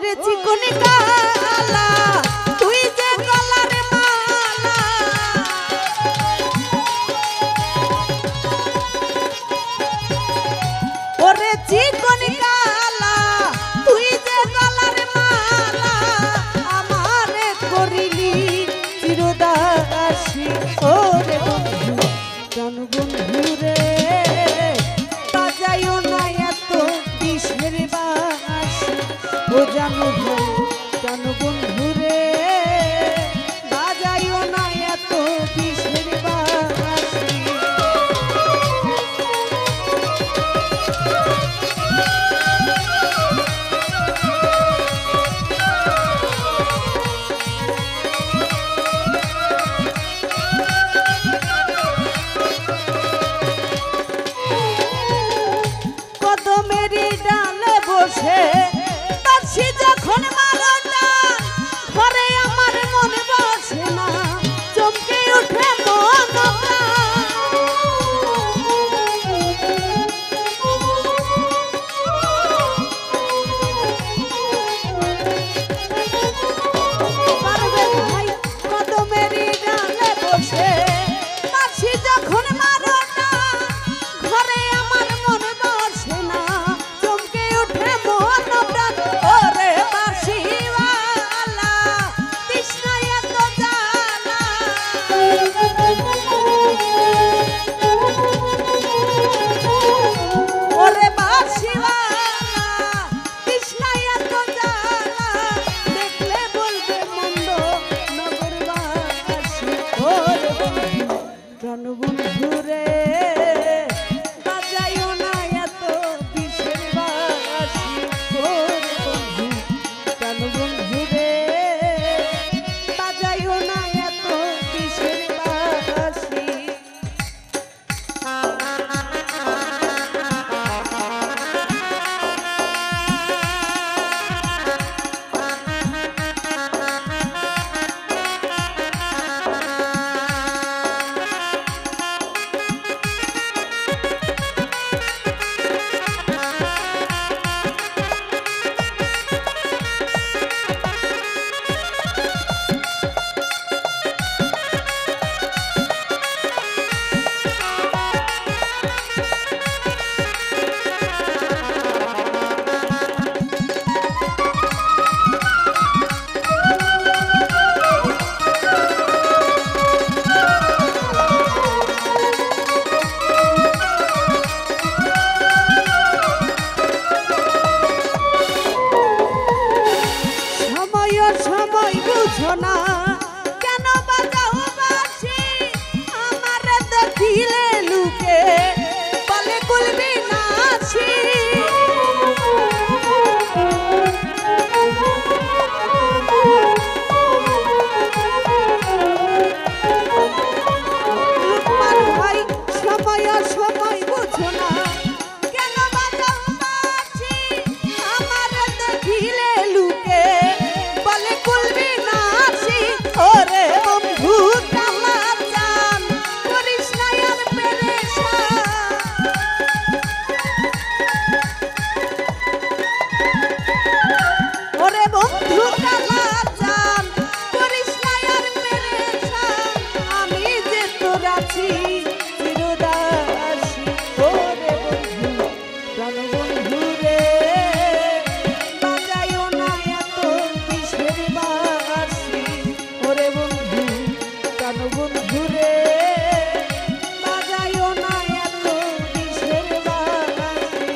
ওরে চিকনি কালা তুই যে গলার মালা ওরে চিকনি কালা তুই যে গলার মালা আমারে করিলি চিরদাসী ওরে বন্ধু জান বন্ধু রে বাজাইও না এত বিষের বাঁশি ও জানো ভাই জানো বন্ধু রে বাজাইও না এত বিষের বাঁশি কদমেরই ডালে বসে বাঁশি যখন মারো টান ঘরে আমার মনে বসে না চমকে ওঠে মন পারবে ভাই কদমেরই ডালে বসে বাঁশি যখন মারো টান ঘরে আমার মনে বসে না চমকে ওঠে মন প্রাণ ওরে বাঁশিওয়ালা তৃষ্ণায় এত জ্বালা ওরে বাঁশিওয়ালা তৃষ্ণায় এত জ্বালা দেখলে বলবে মন্দ নগরবাসী ওরে বন্ধু প্রাণ বন্ধু রে বাজাইও না এত বিষের বাঁশি ওরে বন্ধু প্রাণ বন্ধু রে বাজাইও না এত বিষের বাঁশি সময় বুঝো না কেন বাজাও বাঁশি আমার দেখিলে লুকে বলে কুলবি নাসি লুকমান ভাই সময় বুঝো না কেন বাজাও বাঁশি আমার দেখিলে লুকে বলে কুলবি নাসি ওরে বন্ধু কালা জান করিস না আর পেরেশান ওরে বন্ধু কালা জান করিস না আর পেরেশান আমি যে তোর আছি চিরদাসী ওরে বন্ধু প্রাণ বন্ধু রে বাজাইও না এত বিষের বাঁশি ওরে বন্ধু প্রাণ বন্ধু রে বাজাইও না এত বিষের বাঁশি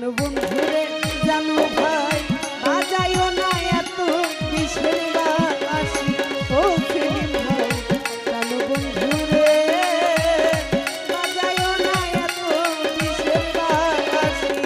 প্রাণ বন্ধুরে জানো ভাই বাজাইও না এত বিষের বাঁশি ও সেলিম ভাই প্রাণ বন্ধুরে বাজাইও না এত বিষের বাঁশি।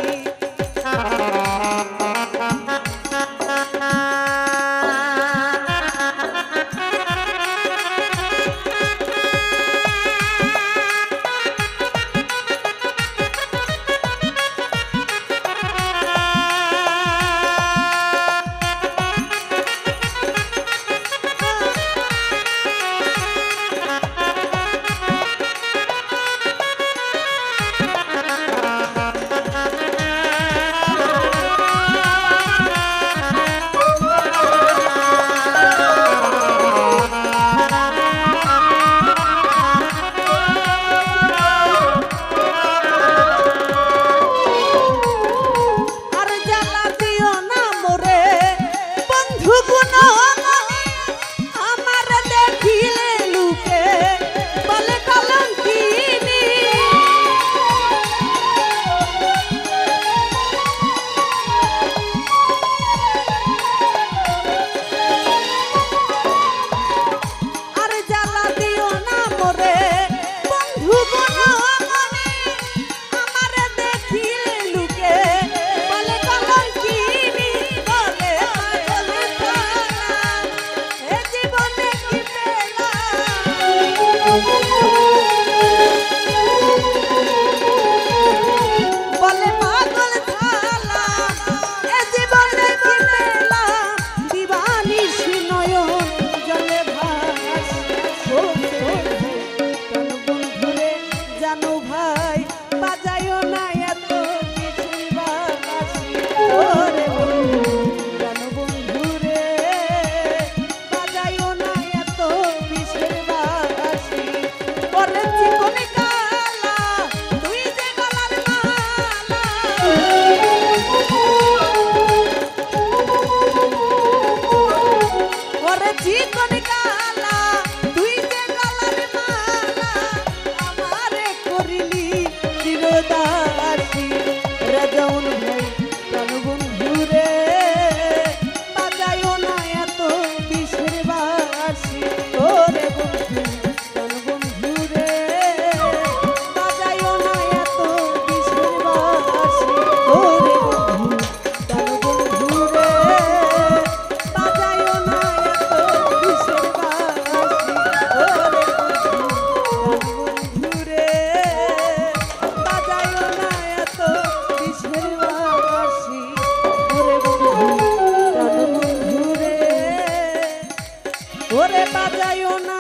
ওরে বাজাইও না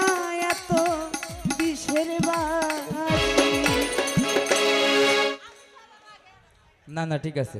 এত বিষের বাঁশি। না না ঠিক আছে।